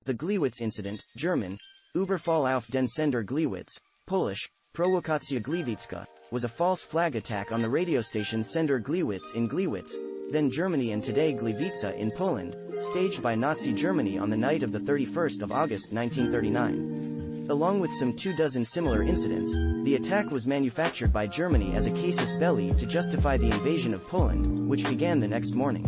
The Gleiwitz incident, German, Überfall auf den Sender Gleiwitz, Polish, Prowokacja Gleiwicka, was a false flag attack on the radio station Sender Gleiwitz in Gleiwitz, then Germany and today Gleiwice in Poland, staged by Nazi Germany on the night of the 31st of August 1939. Along with some 24 similar incidents, the attack was manufactured by Germany as a casus belli to justify the invasion of Poland, which began the next morning.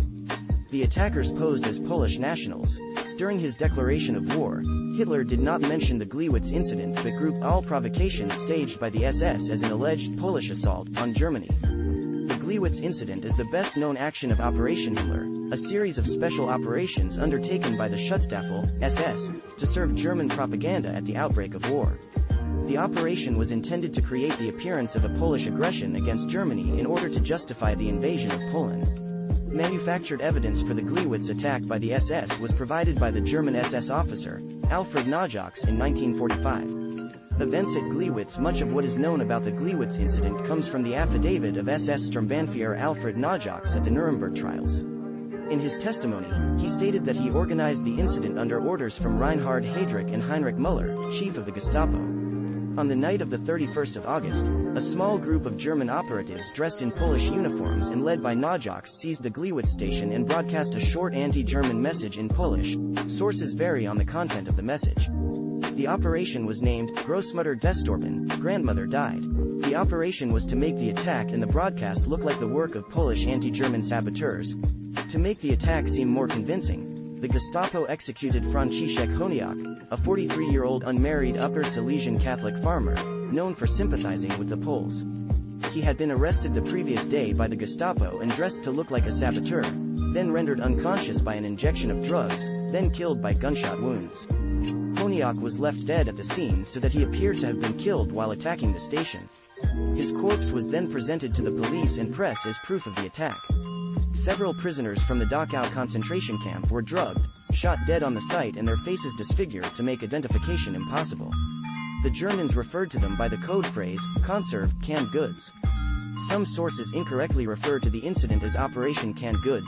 The attackers posed as Polish nationals. During his declaration of war, Hitler did not mention the Gleiwitz incident but grouped all provocations staged by the SS as an alleged Polish assault on Germany. The Gleiwitz incident is the best-known action of Operation Himmler, a series of special operations undertaken by the Schutzstaffel, SS, to serve German propaganda at the outbreak of war. The operation was intended to create the appearance of a Polish aggression against Germany in order to justify the invasion of Poland. Manufactured evidence for the Gleiwitz attack by the SS was provided by the German SS officer, Alfred Najox, in 1945. Events at Gleiwitz. Much of what is known about the Gleiwitz incident comes from the affidavit of SS Sturmbannführer Alfred Najox at the Nuremberg trials. In his testimony, he stated that he organized the incident under orders from Reinhard Heydrich and Heinrich Müller, chief of the Gestapo. On the night of the 31st of August, a small group of German operatives dressed in Polish uniforms and led by Najox seized the Gleiwitz station and broadcast a short anti-German message in Polish. Sources vary on the content of the message. The operation was named Großmutter gestorben, grandmother died. The operation was to make the attack and the broadcast look like the work of Polish anti-German saboteurs. To make the attack seem more convincing, the Gestapo executed Franciszek Honiak, a 43-year-old unmarried Upper Silesian Catholic farmer, known for sympathizing with the Poles. He had been arrested the previous day by the Gestapo and dressed to look like a saboteur, then rendered unconscious by an injection of drugs, then killed by gunshot wounds. Honiak was left dead at the scene so that he appeared to have been killed while attacking the station. His corpse was then presented to the police and press as proof of the attack. Several prisoners from the Dachau concentration camp were drugged, shot dead on the site and their faces disfigured to make identification impossible. The Germans referred to them by the code phrase, Konserve, canned goods. Some sources incorrectly refer to the incident as Operation Canned Goods.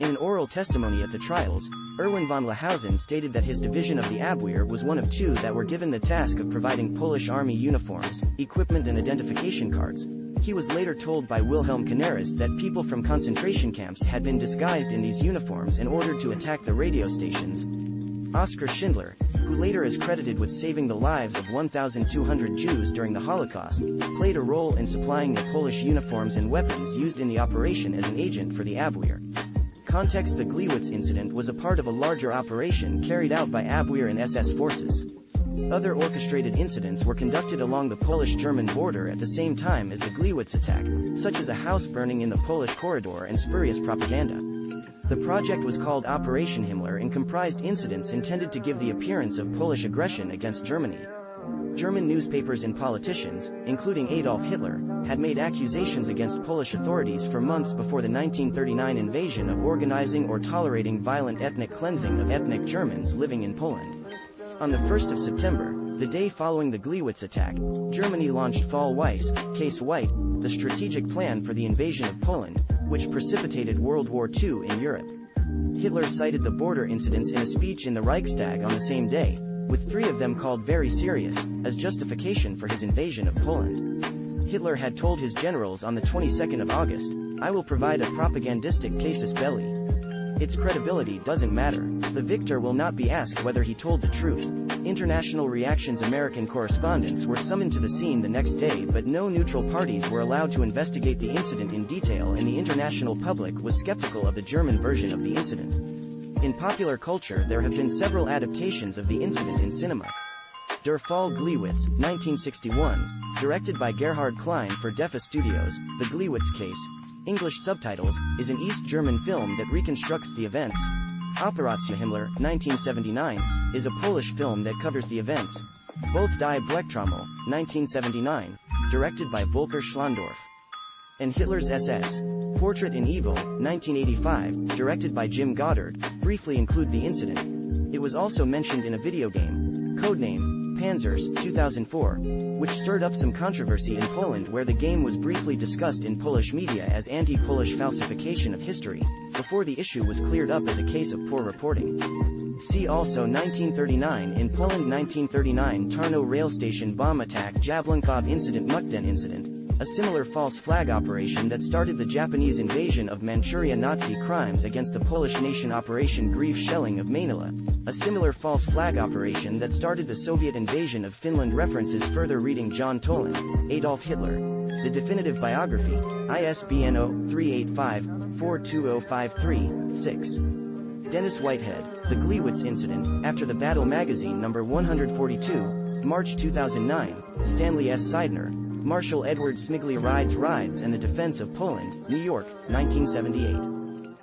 In an oral testimony at the trials, Erwin von Lahausen stated that his division of the Abwehr was one of two that were given the task of providing Polish army uniforms, equipment and identification cards. He was later told by Wilhelm Canaris that people from concentration camps had been disguised in these uniforms in order to attack the radio stations. Oskar Schindler, who later is credited with saving the lives of 1,200 Jews during the Holocaust, played a role in supplying the Polish uniforms and weapons used in the operation as an agent for the Abwehr. Context: the Gleiwitz incident was a part of a larger operation carried out by Abwehr and SS forces. Other orchestrated incidents were conducted along the Polish-German border at the same time as the Gleiwitz attack, such as a house burning in the Polish corridor and spurious propaganda. The project was called Operation Himmler and comprised incidents intended to give the appearance of Polish aggression against Germany. German newspapers and politicians, including Adolf Hitler, had made accusations against Polish authorities for months before the 1939 invasion of organizing or tolerating violent ethnic cleansing of ethnic Germans living in Poland. On the 1st of September, the day following the Gleiwitz attack, Germany launched Fall Weiss, Case White, the strategic plan for the invasion of Poland, which precipitated World War II in Europe. Hitler cited the border incidents in a speech in the Reichstag on the same day, with 3 of them called very serious, as justification for his invasion of Poland. Hitler had told his generals on the 22nd of August, "I will provide a propagandistic casus belli. Its credibility doesn't matter. The victor will not be asked whether he told the truth." International reactions: American correspondents were summoned to the scene the next day, but no neutral parties were allowed to investigate the incident in detail, and the international public was skeptical of the German version of the incident. In popular culture, there have been several adaptations of the incident in cinema. Der Fall Gleiwitz, 1961, directed by Gerhard Klein for DEFA Studios. The Gleiwitz Case, English subtitles, is an East German film that reconstructs the events. Operation Himmler, 1979, is a Polish film that covers the events. Both Die Blechtrommel, 1979, directed by Volker Schlondorf. And Hitler's SS, Portrait in Evil, 1985, directed by Jim Goddard, briefly include the incident. It was also mentioned in a video game, codename Panzers, 2004, which stirred up some controversy in Poland, where the game was briefly discussed in Polish media as anti-Polish falsification of history, before the issue was cleared up as a case of poor reporting. See also 1939 in Poland 1939 Tarnow rail station bomb attack Jablunkov incident Mukden incident, a similar false flag operation that started the Japanese invasion of Manchuria Nazi crimes against the Polish nation Operation Grief shelling of Manila, a similar false flag operation that started the Soviet invasion of Finland. References further reading John Toland, Adolf Hitler. The Definitive Biography, ISBN 0-385-42053-6. Dennis Whitehead, The Gleiwitz Incident, After the Battle Magazine No. 142, March 2009, Stanley S. Seidner, Marshal Edward Smigly Rides and the Defense of Poland, New York, 1978.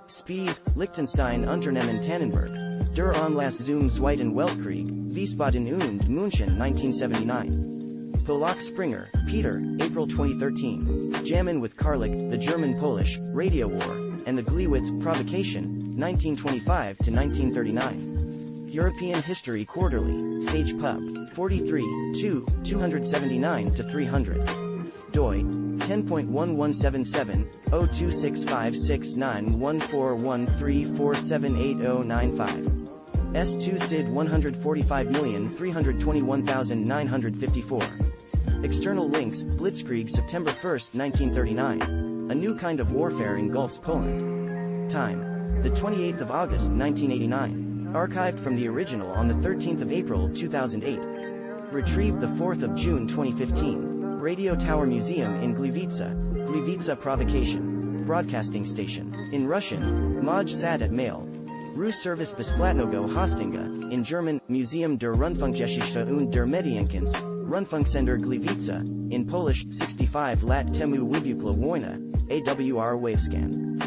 Spies, Liechtenstein Unternehmen Tannenberg, Der Anlass zum Zweiten Weltkrieg, Wiesbaden und München 1979. Polak Springer, Peter, April 2013. Jammin' with Karlik, The German-Polish Radio War, and the Gleiwitz Provocation, 1925 to 1939. European History Quarterly, Sage Pub, 43, 279 to 300. doi 10.1177 02656914134788095. S2 SID 145,321,954. External links, Blitzkrieg September 1, 1939. A New Kind of Warfare engulfs Poland. Time: the 28th of August 1989. Archived from the original on the 13th of April 2008. Retrieved the 4th of June 2015. Radio Tower Museum in Gleiwitz Provocation. Broadcasting Station. In Russian, Maj Sat at Mail. Rus Service Besplatnego Hostinga. In German, Museum der Rundfunkgeschichte und der Medienkünste, Rundfunksender Gleiwitz. In Polish, 65 Lat Temu Wybuchla Wojna, AWR Wavescan.